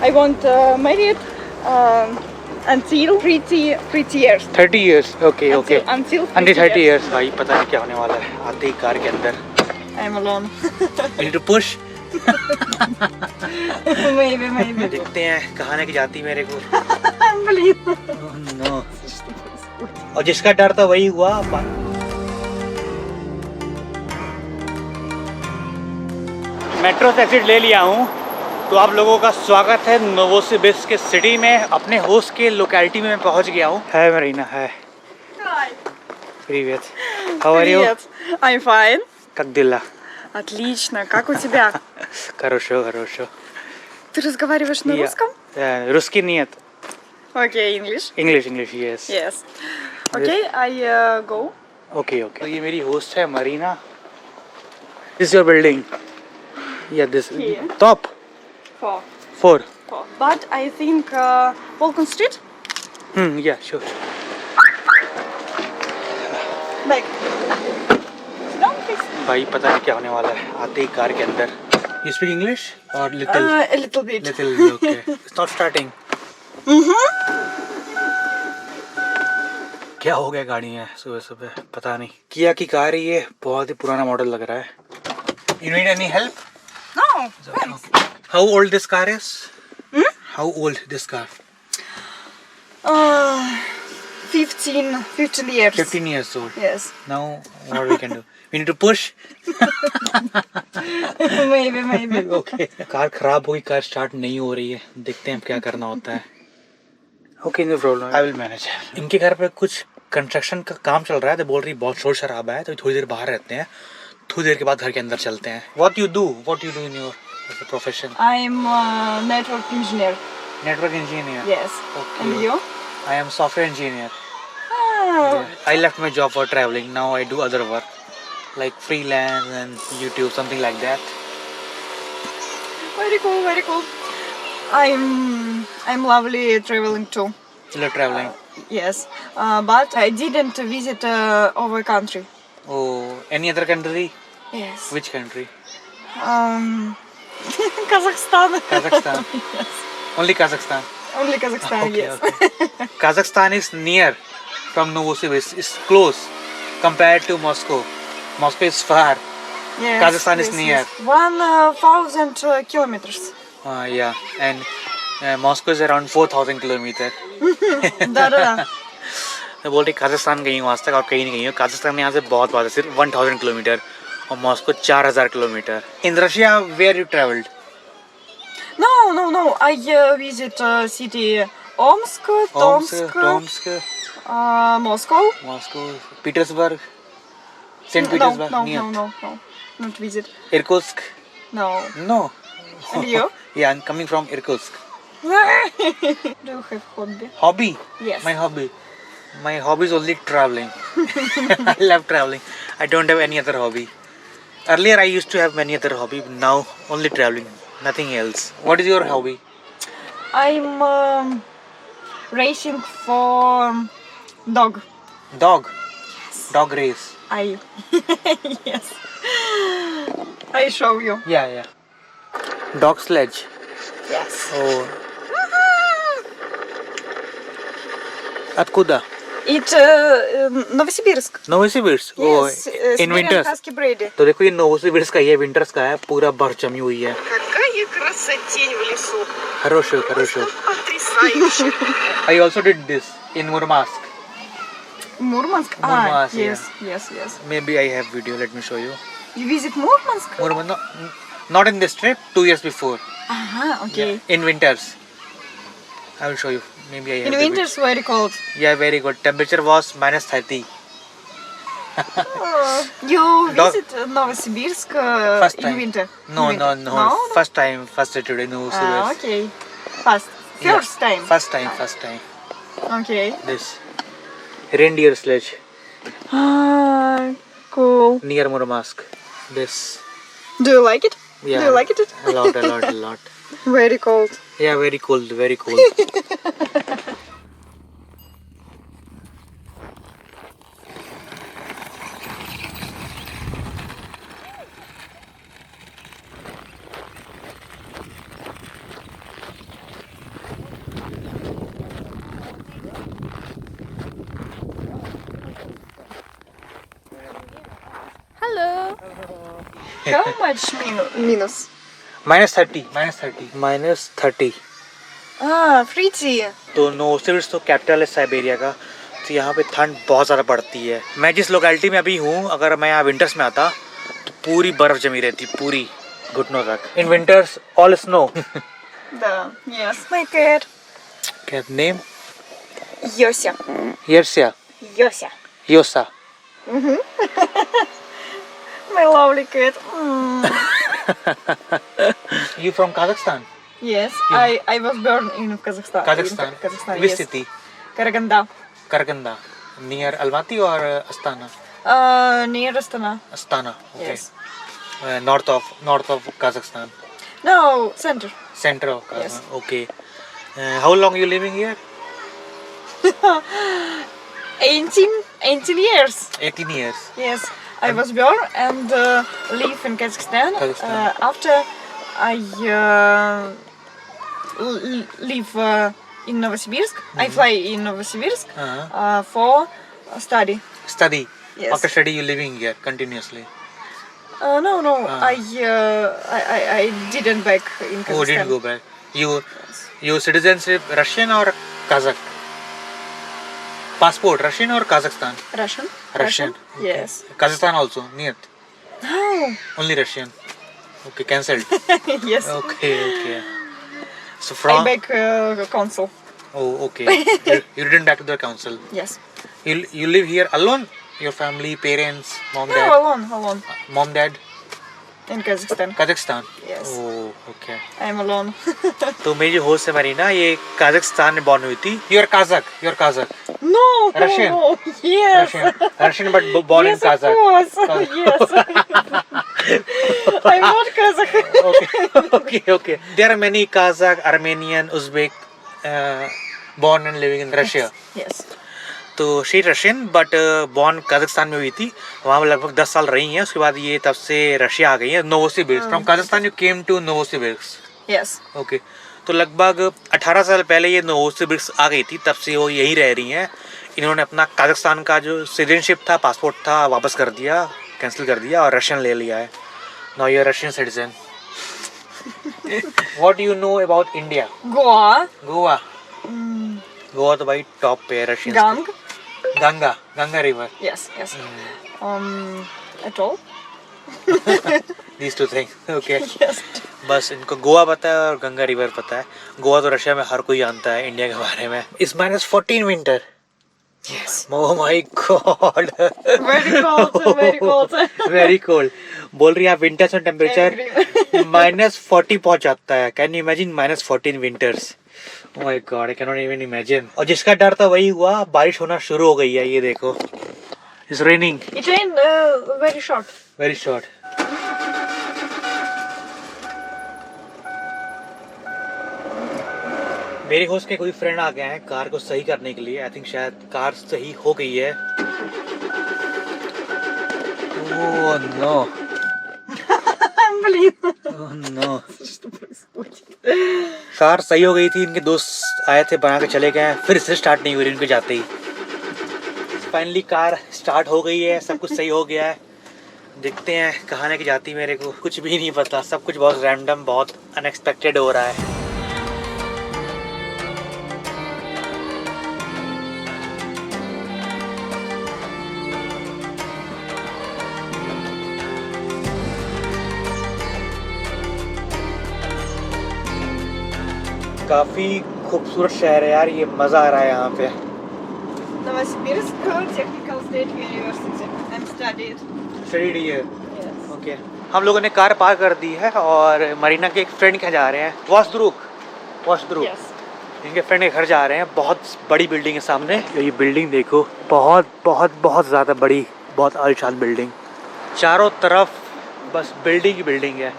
I want married until 30 years. 30 years. Okay, okay. Until Until 30 years. years. भाई पता नहीं क्या होने वाला है आते ही कार के अंदर. I'm alone. You need to push. Maybe. देखते हैं कहाँ लेके जाती मेरे को. Please. Oh, no. और जिसका डर था वही हुआ. मेट्रो से एग्जिट ले लिया हूँ. तो आप लोगों का स्वागत है नोवोसिबिर्स्क के सिटी में. अपने होस्ट के लोकेलिटी में मैं पहुँच गया हूँ. है मरीना है. Hi. Привет. How are you? Привет. I'm fine. Как дела? Отлично. Как у тебя? Хорошо, хорошо. Ты разговариваешь на русском? Русский нет. Okay, English. English, yes. Yes. Okay, I go. Okay. तो ये मेरी होस्ट है Marina. This is your building. Yeah, this. Here. Top. 4. But I think Volcon Street. Yeah, sure. Back. Down, please. भाई पता नहीं क्या होने वाला है आते ही कार के अंदर. You speak English or little? A little bit. Little, okay. It's not starting. क्या हो गया गाड़ी में सुबह सुबह पता नहीं. किया की कार है ये. बहुत ही पुराना मॉडल लग रहा है. You need any help? No. Thanks. How old this car is? How old this car? 15 years. 15 years old. Yes. Now what we can do? We need to push. Maybe. Okay. Car खराब हुई. Car start नहीं हो रही है. देखते हैं अब क्या करना होता है. Okay, no problem. I will manage. इनके घर पे कुछ कंस्ट्रक्शन का काम चल रहा है. तो बोल रही बहुत शोर शराबा है तो थोड़ी देर बाहर रहते हैं. थोड़ी देर के बाद घर के अंदर चलते हैं. What you do in your profession? I'm a network engineer. Network engineer. Yes. Okay. And you? I am software engineer. Ah. I left my job for traveling. Now I do other work like freelance and YouTube, something like that. Very cool. I'm lovely traveling too. You love traveling. Yes. But I didn't visit our country. Oh, any other country? Yes. Which country? Kazakhstan. Kazakhstan. Yes. Only Kazakhstan. Only Kazakhstan. Okay, Yes. okay. Kazakhstan is near from Novosibirsk. It's close compared to Moscow. Moscow is far. Yes. Kazakhstan is near. 1,000 kilometers. Yeah, and Moscow is around 4,000 kilometers. Da. मैं बोल रही काजाख्स्तान गई हूँ आज तक और कहीं नहीं गई हूँ. काजाख्स्तान यहाँ से बहुत बात है. सिर्फ 1,000 किलोमीटर और Moscow 4,000 kilometre. In Russia where you travelled? No. I visit city Omsk, Tomsk, Moscow. Moscow, Petersburg, St. Petersburg. No. Not visit. Irkutsk. No. And you? Yeah, I'm coming from Irkutsk. Do you have hobby? Hobby? Yes. My hobby is only traveling. I love traveling. I don't have any other hobby. Earlier I used to have many other hobby, but now only traveling, nothing else. What is your hobby? I'm racing for dog. Dog? Dog race. Yes. I show you. Yeah. Dog sledge. Yes. Oh. Откуда? It's Novosibirsk. Novosibirsk. Yes. In winters. Husky breed. तो देखो ये Novosibirsk का ये winters का है. पूरा बर्फ जमी हुई है. Какая красотень в лесу. Хорошо. Потрясающе. I also did this in Murmansk. Murmansk? Murmansk, Yes. Maybe I have video. Let me show you. You visit Murmansk? Murmansk. No, not in this trip. 2 years before. Okay. Yeah, in winters. I will show you. Maybe I have. In the winters very cold. video. Yeah, very good. Temperature was -30. You Dog- visit Novosibirsk First in time. winter? No. First time. First day today. Novosibirsk. Okay. First time. First time. Okay. This reindeer sledge Cool. near Murmansk. This. Do you like it? Yeah. Do you like it? A lot. Very cold. Yeah, very cold. How much minus? -30. -30. Ah, Fritzi. तो Novosibirsk तो capital है Siberia का, तो यहाँ पे ठंड बहुत ज़्यादा पड़ती है। मैं जिस लोकेलिटी में अभी हूँ, अगर मैं यहाँ विंटर्स में आता तो पूरी बर्फ़ जमी रहती, पूरी घुटनों तक। In winters all snow. Yes. My cat. क्या name? Yosia. यर्सिया, Yosia. योसा। My lovely cat. You from Kazakhstan? Yes. I was born in Kazakhstan. Kazakhstan. In Kazakhstan. Which Yes. city? Karaganda. Karaganda. Near Almaty or Astana? Near Astana. Astana. Okay. Yes. North of Kazakhstan. No, center. Center of Kazakhstan. Yes. Okay. How long you living here? 18 years. 18 years. Yes. I was born and live in Kazakhstan. Kazakhstan. After I live in Novosibirsk. I fly in Novosibirsk for study. Study. Yes. After study, you living here continuously. No. I didn't back in Kazakhstan. Oh, didn't go back. You citizenship Russian or Kazakh? Passport Russian or Kazakhstan? Russian. Russian. Okay. Yes. Kazakhstan also? Нет. No. Only Russian. Okay, cancelled. Yes. Okay. So I from... back consul. Oh, okay. You didn't back to the council. Yes. You live here alone? Your family, parents, mom, No, dad? alone. Mom, dad? In Kazakhstan. Kazakhstan? Yes. Oh, okay. I'm alone. तो मेरी जो host है मरीना, ये काजाकिस्तान में born हुई थी. You're Kazakh. No. Russian. No. Yes. Russian but born in Yes, of Kazakh. course. Yes. I'm not Kazakh. Okay. There are many Kazakh, Armenian, Uzbek born and living in Russia. Yes. तो she Russian but born Kazakhstan में हुई थी, वहाँ लगभग 10 साल रही हैं, उसके बाद ये तब से रशिया आ गई है. Novosibirsk from Kazakhstan you came to Novosibirsk. Yes. Okay, तो लगभग 18 साल पहले ये नोवोसिबिर्स्क आ गई थी, तब से वो यहीं रह रही हैं. इन्होंने अपना कजाकिस्तान का जो सिटीजनशिप था, पासपोर्ट था, वापस कर दिया, कैंसिल कर दिया और रशियन ले लिया है. Now you are Russian citizen. What do you know about India? Goa. Goa तो भाई टॉप पे है Russian. Ganga river. Yes. At all. These two things. Okay. Yes. बस इनको गोवा पता है और गंगा रिवर पता है. गोवा तो रशिया में हर कोई जानता है इंडिया के बारे में. It's -14 winter. Yes. Oh my God. Very cold. Very cold. बोल रही है विंटर्स में टेम्परेचर -40 पहुंच जाता है. Can you imagine -14 winters? Oh my God, I cannot even imagine. और जिसका डर था वही हुआ, बारिश होना शुरू हो गई है. ये देखो, It's raining. It rained very short. Very short. मेरे होस्ट के कोई फ्रेंड आ गए हैं कार को सही करने के लिए. आई थिंक शायद कार सही हो गई है. Oh no. Oh no. Car सही हो गई थी, इनके दोस्त आए थे, बना के चले गए, फिर से स्टार्ट नहीं हुई इनके जाते ही. फाइनली कार स्टार्ट हो गई है, सब कुछ सही हो गया है. देखते हैं कहाँ लेके जाती, मेरे को कुछ भी नहीं पता. सब कुछ बहुत रैंडम, बहुत अनएक्सपेक्टेड हो रहा है. काफी खूबसूरत शहर है यार, ये मजा आ रहा है यहाँ पे. Novosibirsk Technical State University. I'm studied. Studied here. Yes. Okay, हम लोगों ने कार पार्क कर दी है और मरीना के एक फ्रेंड के जा रहे हैं. वासद्रुक. Yes. इनके फ्रेंड के घर जा रहे हैं. बहुत बड़ी बिल्डिंग है सामने. ये बिल्डिंग देखो, बहुत ज़्यादा बड़ी, बहुत आलीशान बिल्डिंग. चारों तरफ बस बिल्डिंग ही बिल्डिंग है.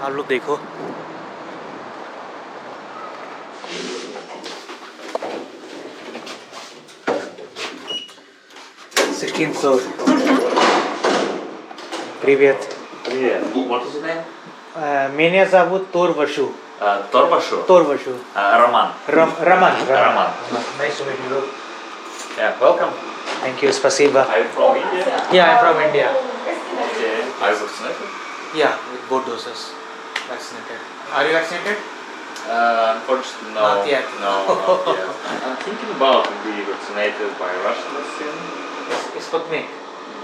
आप लोग देखो. Привет. What is your name? Меня зовут Торвашу. Torvashu. Roman. Роман. Nice to meet you. Yeah, welcome. Thank you, спасибо. Are you from India? Yeah, I'm from India. Okay. Are you vaccinated? Yeah, with both doses. Vaccinated. Are you vaccinated? Unfortunately, no. Not yet. No, not yet. I'm thinking about to be vaccinated by Russian vaccine. Sputnik.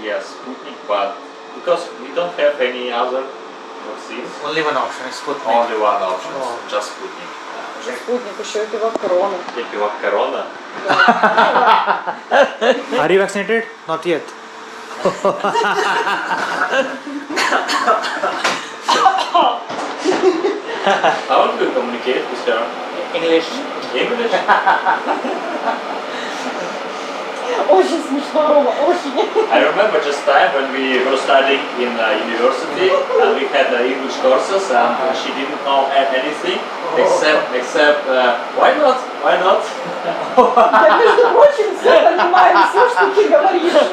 Yes, Sputnik, but because we don't have any other vaccines, Only one option is Sputnik. only one option, Oh. just Sputnik. Спутник, еще эпивак корона. Epivac Corona. Are you vaccinated? Not yet. How do you communicate with her? English. English? Очень смешно, Рома, очень. I remember just time when we were studying in university and we had English courses and she didn't know anything except why not? Why not? Я, между прочим, все понимаю, все, что ты говоришь.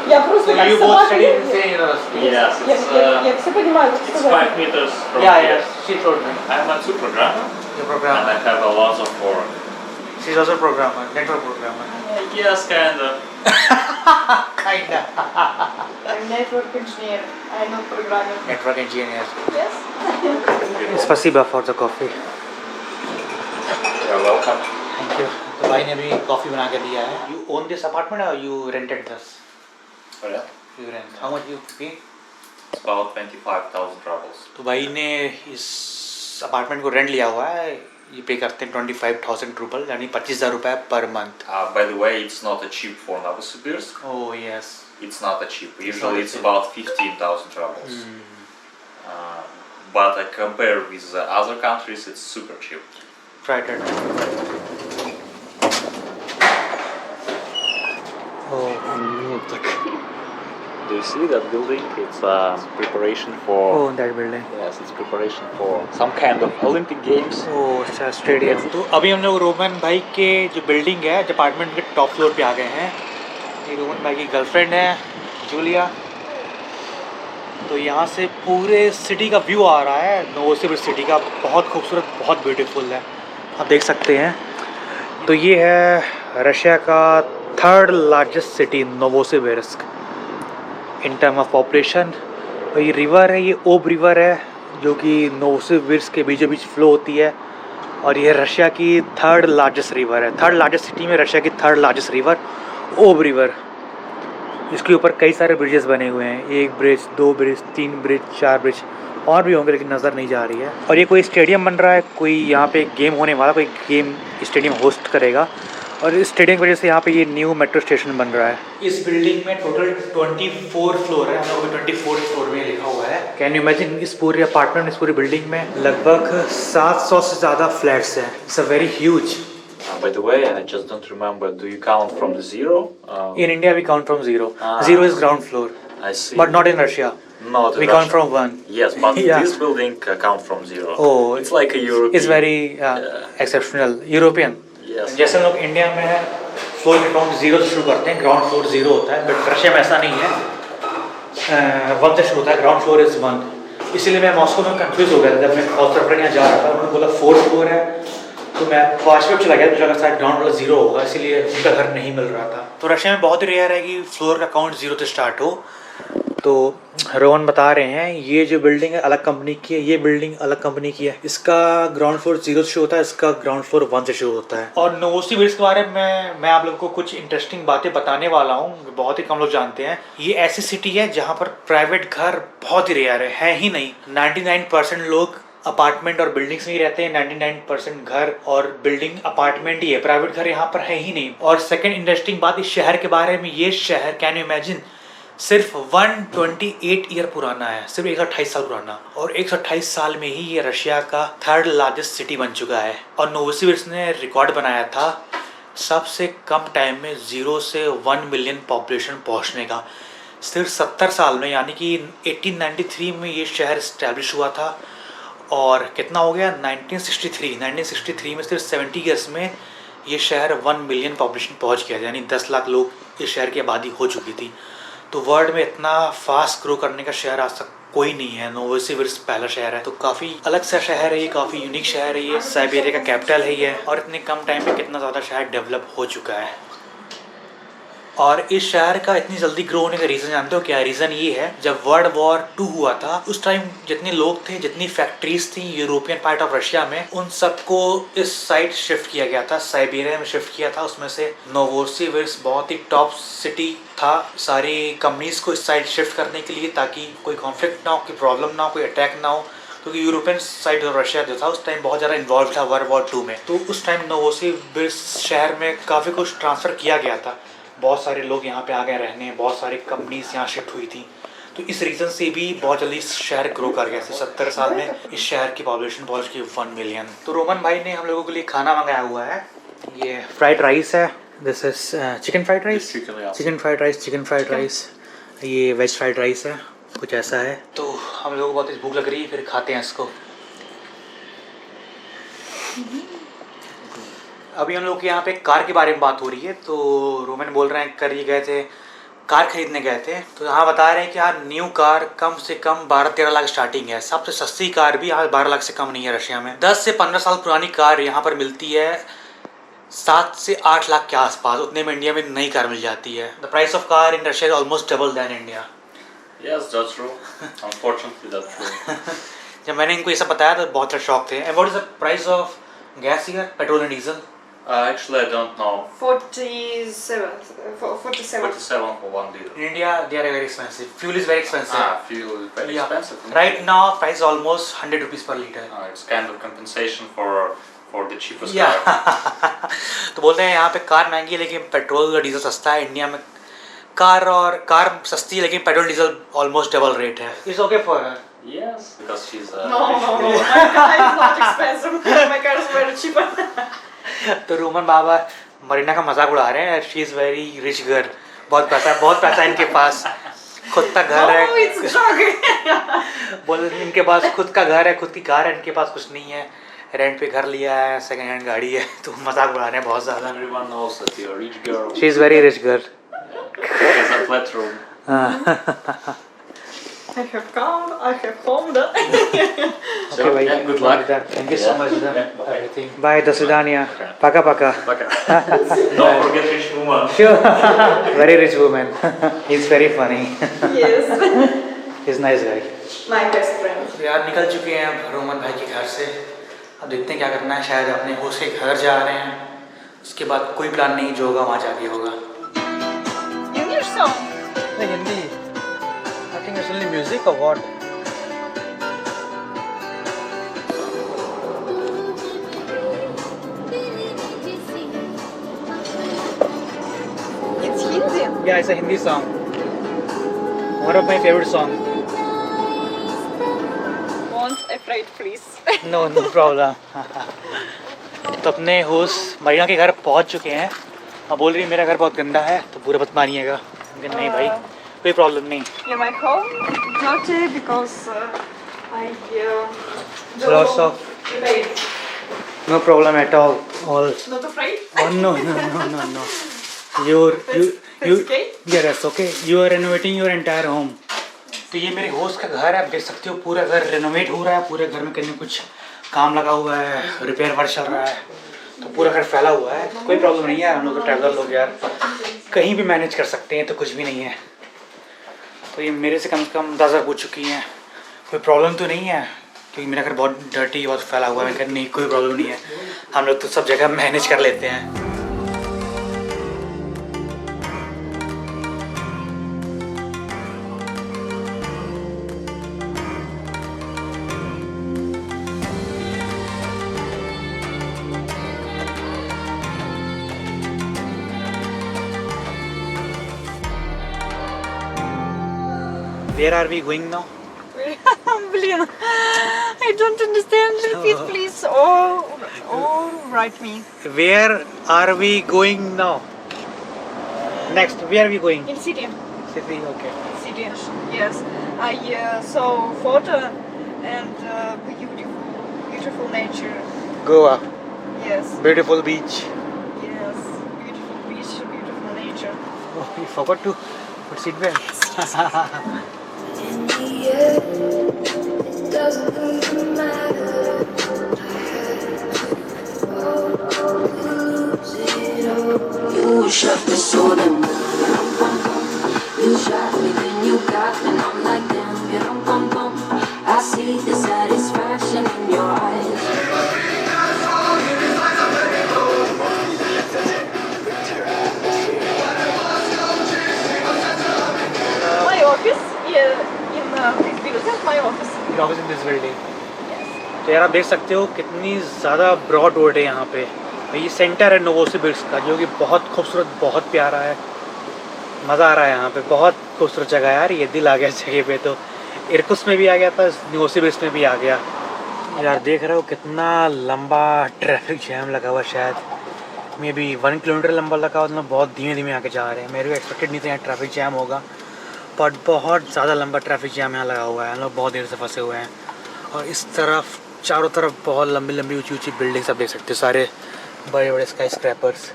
Я просто как You both собака. study in the same university. Yes, Я все понимаю, как it's сказать. 5 meters from Yeah, here. yes. She told me. I'm a two programmer The and programmer. I have a lot of foreign. She's also a programmer, network programmer. Yes, kinda. Kinda. I'm network engineer, I'm not programmer. Network engineer. Yes? Spasiba for the coffee. You're welcome. Thank you. तो भाई ने भी coffee बना के दिया है. You own this apartment or you rented this? Oh, yeah? You rent. How much you pay? It's about 25,000 rubles. तो भाई ने इस अपार्टमेंट को रेंट लिया हुआ है. ये पे करते हैं 25,000 रूपल यानी 25,000 रुपए per month. By the way, it's not a cheap for Novosibirsk. Oh yes. It's not a cheap. It's Usually not it's cheap. about 15,000 rubles. But I compare with the other countries, it's super cheap. Right. Oh. Do you see that building? It's preparation for. Oh, that building. Yes, it's preparation for some kind of Olympic Games. ओह अच्छा stadium. तो अभी हम लोग Roman भाई के जो building है apartment के टॉप फ्लोर पे आ गए हैं. ये रोमन भाई की गर्लफ्रेंड है जूलिया. तो यहाँ से पूरे सिटी का व्यू आ रहा है. नोवोसिबिर्स्क सिटी का बहुत खूबसूरत, बहुत ब्यूटीफुल है. आप देख सकते हैं. तो ये है रशिया का third largest city Novosibirsk in term of population. और ये रिवर है, ये ओब रिवर है जो कि नोवोसिबिर्स्क के बीचों बीच फ्लो होती है. और ये रशिया की थर्ड लार्जेस्ट रिवर है. थर्ड लार्जेस्ट सिटी में रशिया की थर्ड लार्जेस्ट रिवर ओब रिवर. इसके ऊपर कई सारे ब्रिजेस बने हुए हैं. 1 ब्रिज, 2 ब्रिज, 3 ब्रिज, 4 ब्रिज और भी होंगे लेकिन नज़र नहीं जा रही है. और ये कोई स्टेडियम बन रहा है. कोई यहाँ पे गेम होने वाला, कोई गेम स्टेडियम होस्ट करेगा. और इस स्टेडियम की वजह से यहाँ पे ये न्यू मेट्रो स्टेशन बन रहा है. इस बिल्डिंग में टोटल 24 फ्लोर है. हम लोग 24 फ्लोर में लिखा हुआ है. कैन यू इमेजिन इस पूरे अपार्टमेंट, इस पूरी बिल्डिंग में लगभग 700 से ज़्यादा फ्लैट्स हैं. It's a very huge. By the way, I just don't remember. Do you count from the zero? In India we count from zero. Zero is ground floor. I see. But not in Russia. Not in We count Russia. from 1. Yes, but Yeah. this building count from zero. Oh, it's like a European. It's very exceptional. European. Yes. जैसे हम लोग India में floor के count 0 से शुरू करते हैं. Ground floor 0 होता है. बट रशिया में ऐसा नहीं है. 1 से शुरू होता है. Ground floor is 1. इसीलिए मैं मॉस्को में कंफ्यूज हो गया था जब मैं हॉस्टल यहाँ जा रहा था. उन्होंने बोला 4th फ्लोर है तो मैं 5वें चला गया. मुझे लगा शायद ग्राउंड फ्लोर 0 होगा, इसीलिए उनका घर नहीं मिल रहा था. तो रशिया में बहुत ही रेयर है कि फ्लोर का काउंट 0 से स्टार्ट हो. तो रोहन बता रहे हैं ये जो बिल्डिंग है अलग कंपनी की है, ये बिल्डिंग अलग कंपनी की है. इसका ग्राउंड फ्लोर 0 से शुरू होता है, इसका ग्राउंड फ्लोर 1 से शुरू होता है. और नोवोसिबिर्स्क के बारे में मैं आप लोगों को कुछ इंटरेस्टिंग बातें बताने वाला हूँ. बहुत ही कम लोग जानते हैं. ये ऐसी सिटी है जहाँ पर प्राइवेट घर बहुत ही रेयर है ही नहीं. 99% लोग अपार्टमेंट और बिल्डिंग्स में ही रहते हैं. 99% घर और बिल्डिंग अपार्टमेंट ही है. प्राइवेट घर यहाँ पर है ही नहीं. और सेकंड इंटरेस्टिंग बात इस शहर के बारे में, ये शहर कैन यू इमेजिन सिर्फ 128 ईयर पुराना है. सिर्फ 128 साल पुराना. और 128 साल में ही ये रशिया का थर्ड लार्जेस्ट सिटी बन चुका है. और नोवोसिबिर्स्क ने रिकॉर्ड बनाया था सबसे कम टाइम में 0 से 1 मिलियन पॉपुलेशन पहुँचने का. सिर्फ 70 साल में, यानी कि 1893 में ये शहर इस्टेब्लिश हुआ था. और कितना हो गया 1963 में सिर्फ 70 ईयर्स में ये शहर 1 मिलियन पॉपुलेशन पहुंच गया. यानी 10 लाख लोग इस शहर की आबादी हो चुकी थी. तो वर्ल्ड में इतना फास्ट ग्रो करने का शहर आज तक कोई नहीं है. नोवोसिबिर्स्क पहला शहर है. तो काफ़ी अलग सा शहर है ये, काफ़ी यूनिक शहर है ये. साइबेरिया का कैपिटल है ये. और इतने कम टाइम में कितना ज़्यादा शहर डेवलप हो चुका है. और इस शहर का इतनी जल्दी ग्रो होने का रीज़न जानते हो क्या है? रीज़न ये है, जब वर्ल्ड वॉर 2 हुआ था उस टाइम जितने लोग थे, जितनी फैक्ट्रीज थी यूरोपियन पार्ट ऑफ रशिया में, उन सबको इस साइड शिफ्ट किया गया था, साइबेरिया में शिफ्ट किया था। उसमें से नोवोसिविर्स्क बहुत ही टॉप सिटी था सारी कंपनीज को इस साइड शिफ्ट करने के लिए, ताकि कोई कॉन्फ्लिक्ट ना हो, कोई प्रॉब्लम ना हो, कोई अटैक ना हो, क्योंकि यूरोपियन साइड ऑफ रशिया जो था उस टाइम बहुत ज़्यादा इन्वॉल्व था वर्ल्ड वॉर 2 में। तो उस टाइम नोवोसिविर्स्क शहर में काफ़ी कुछ ट्रांसफ़र किया गया था, बहुत सारे लोग यहाँ पे आ गए रहने, बहुत सारी कंपनीज यहाँ शिफ्ट हुई थी। तो इस रीज़न से भी बहुत जल्दी शहर ग्रो कर गया था। 70 साल में इस शहर की पॉपुलेशन पहुँच गई 1 मिलियन। तो रोमन भाई ने हम लोगों के लिए खाना मंगाया हुआ है। ये फ्राइड राइस है, this is chicken fried rice, chicken fried rice, ये वेज फ्राइड राइस है, कुछ ऐसा है। तो हम लोगों को बहुत तेज भूख लग रही है, फिर खाते हैं इसको। अभी हम लोग के यहाँ पे कार के बारे में बात हो रही है। तो रोमन बोल रहे हैं कल गए थे, कार खरीदने गए थे, तो यहाँ बता रहे हैं कि यार न्यू कार कम से कम 12-13 लाख स्टार्टिंग है। सबसे सस्ती कार भी यहाँ 12 लाख से कम नहीं है रशिया में। 10 से 15 साल पुरानी कार यहाँ पर मिलती है 7 से 8 लाख के आसपास, उतने में इंडिया में नई कार मिल जाती है। The price of car in Russia is almost double than India. Yes, that's true. Unfortunately, that's true. जब मैंने इनको ये सब बताया तो बहुत शॉक थे। And what is the price of gas here, petrol and diesel? Actually, I don't know. 47 47 for 1 liter. In India, they are very expensive. Fuel is very expensive. Fuel is very Yeah. expensive. Right now, price is almost 100 rupees per liter. It's kind of compensation for the cheapest Yeah. car. तो बोलते हैं यहाँ पे car महंगी है लेकिन petrol और diesel सस्ता है। इंडिया में कार सस्ती है लेकिन petrol diesel almost double rate है। It's okay for her. Yes, because she's a No, rich no, no. girl. My car is not expensive. My car is very cheap. तो Roman बाबा मरीना का मजाक उड़ा रहे हैं। She is very rich girl, बहुत पैसा है इनके पास, खुद का घर है। Oh, it's a joke. बोल इनके पास खुद का घर है, खुद की कार है, इनके पास कुछ नहीं है, रेंट पे घर लिया है, सेकंड हैंड गाड़ी है। तो मजाक उड़ा रहे हैं बहुत ज़्यादा। Everyone knows that you're a rich girl. She is very rich girl. Has a flat room. I have car, I have home. So, भाई, yeah, good luck. Thank you so much Yeah, bye. Everything. Bye, दसविदानिया, पाका पाका। Okay. Don't forget rich woman. Sure, very rich woman. He's very funny. Yes. He's nice guy. My best friend. तो यार निकल चुके हैं अब रोमन भाई के घर से। अब देखते हैं क्या करना है, शायद अपने होस्ट के घर जा रहे हैं। उसके बाद कोई प्लान नहीं, जो होगा वहाँ जाके होगा। English song. नहीं, Hindi. I think it's only music or what? It's Hindi. Yeah, it's a Hindi song. One of my favorite song. Won't afraid, please. No problem. तो अपने होस्ट मरीना के घर पहुंच चुके हैं। अब बोल रही है मेरा घर बहुत गंदा है, तो पूरा मत मानिएगा। नहीं भाई, कोई प्रॉब्लम नहीं। Yeah, my home dirty because I Lots of debate. no problem at all. All Not afraid? oh no. You That's okay? yeah, that's okay. You are renovating your entire home. तो ये मेरे host का घर है, आप देख सकते हो पूरा घर रेनोवेट हो रहा है। पूरे घर में कहीं कुछ काम लगा हुआ है, रिपेयर वर्क चल रहा है, तो पूरा घर फैला हुआ है। कोई प्रॉब्लम नहीं है, हम लोग तो ट्रैवलर लोग यार कहीं भी मैनेज कर सकते हैं, तो कुछ भी नहीं है। तो ये मेरे से कम 10 बार पूछ चुकी हैं, कोई प्रॉब्लम तो नहीं है, क्योंकि मेरा घर बहुत डर्टी बहुत फैला हुआ है। मैं नहीं, कोई प्रॉब्लम नहीं है, हम लोग तो सब जगह मैनेज कर लेते हैं। Where are we going now? I don't understand. Repeat, please. Or write me. Where are we going now? Next, where are we going? In city. City, okay. City. Yes. I saw photo and beautiful nature. Goa, Yes. beautiful beach. Yes. Beautiful beach, beautiful nature. Oh, we forgot to put seatbelt. In the end, it doesn't really matter. I had to lose it all. You wish I could saw the moon. This building. तो यार आप देख सकते हो कितनी ज़्यादा broad road है यहाँ पे। ये सेंटर है नोवोसिबिर्स्क का, जो कि बहुत खूबसूरत, बहुत प्यारा है। मज़ा आ रहा है यहाँ पे, बहुत खूबसूरत जगह है यार। ये दिल आ गया इस जगह पे। तो इरकुत्स्क में भी आ गया था, नोवोसिबिर्स्क में भी आ गया। यार देख रहे हो कितना लंबा ट्रैफिक जैम लगा हुआ, शायद मे बी 1 किलोमीटर लंबा लगा। मतलब बहुत धीमे धीमे आके जा रहे हैं। मेरे को एक्सपेक्टेड नहीं था यहाँ ट्रैफिक जैम होगा, बट बहुत ज़्यादा लंबा ट्रैफिक जैम यहाँ लगा हुआ है। हम लोग बहुत देर से फंसे हुए हैं। और इस तरफ चारों तरफ बहुत लंबी लंबी ऊंची ऊंची बिल्डिंग्स आप देख सकते हो, सारे बड़े बड़े sky scrapers.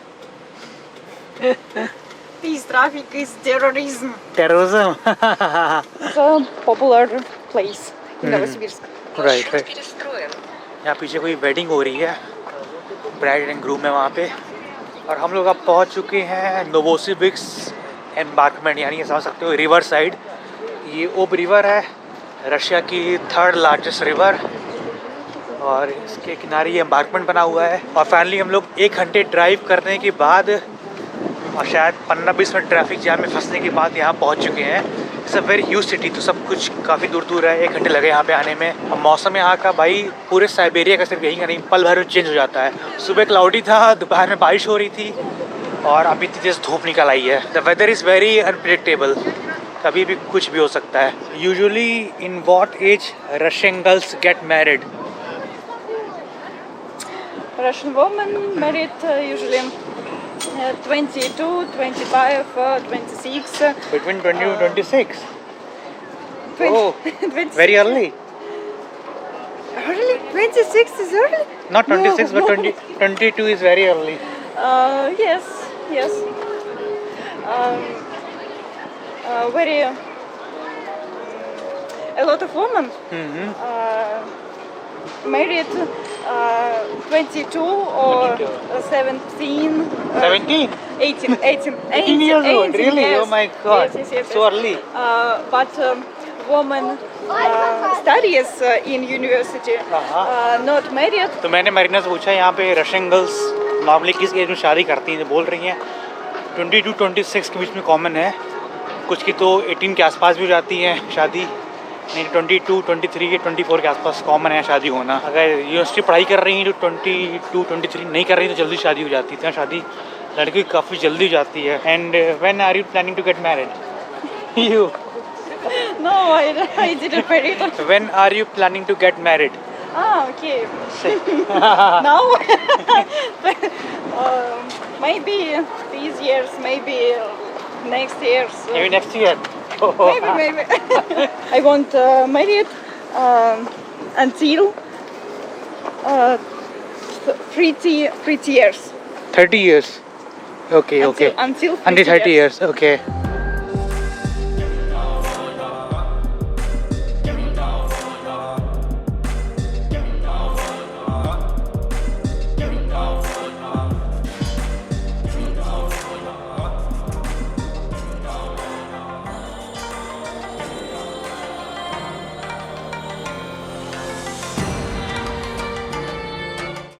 This traffic is terrorism. Terrorism. It's a popular place in Novosibirsk. Right right. यहाँ पीछे कोई वेडिंग हो रही है, ब्राइड एंड ग्रूम है वहाँ पे। और हम लोग अब पहुँच चुके हैं नोवोसिबिर्स्क एम्बार्कमेंट, यानी ये समझ सकते हो रिवर साइड। ये ओब रिवर है, रशिया की 3rd लार्जेस्ट रिवर, और इसके किनारे ये एम्बार्कमेंट बना हुआ है। और फाइनली हम लोग 1 घंटे ड्राइव करने के बाद और शायद 15-20 मिनट ट्रैफिक जाम में फंसने के बाद यहाँ पहुँच चुके हैं। It's a very huge city, तो सब कुछ काफ़ी दूर दूर है। 1 घंटे लगे यहाँ पे आने में। और मौसम यहाँ का भाई पूरे साइबेरिया का सिर्फ यही का नहीं, पल भर में चेंज हो जाता है। सुबह क्लाउडी था, दोपहर में बारिश हो रही थी, और अभी इतनी तेज़ धूप निकल आई है। The weather is very unpredictable, कभी भी कुछ भी हो सकता है। Usually in what age Russian girls get married? Russian women married usually 22, 25, 26. Between 20 to 26? 20, Oh, 26. very early. Really? 26 is early? Not 26, No. but 22 is very early. Yes, yes. Very. A lot of women married 22 or 17. 17? 18. 18 years old, 18, really? yes. Oh my god, Yes. so early. But women studies in university, not married. तो मैंने मरीना से पूछा यहाँ पे Russian girls normally किस as में शादी करती हैं, तो बोल रही हैं 22-26 के बीच में कॉमन है। कुछ की तो 18 के आसपास भी हो जाती हैं शादी, नहीं 22, 23 के 24 के आसपास कॉमन है शादी होना। अगर यूनिवर्सिटी पढ़ाई कर रही हैं तो 22, 23 नहीं कर रही तो जल्दी शादी हो जाती है। शादी लड़की काफ़ी जल्दी हो जाती है। And when are you planning to get married? You? No, I didn't marry. When are you planning to get married? Okay. Now? Maybe these years, maybe next years. Maybe next year. Maybe. I want married until 30 years. 30 years. Okay, okay. Until 30 years. Okay.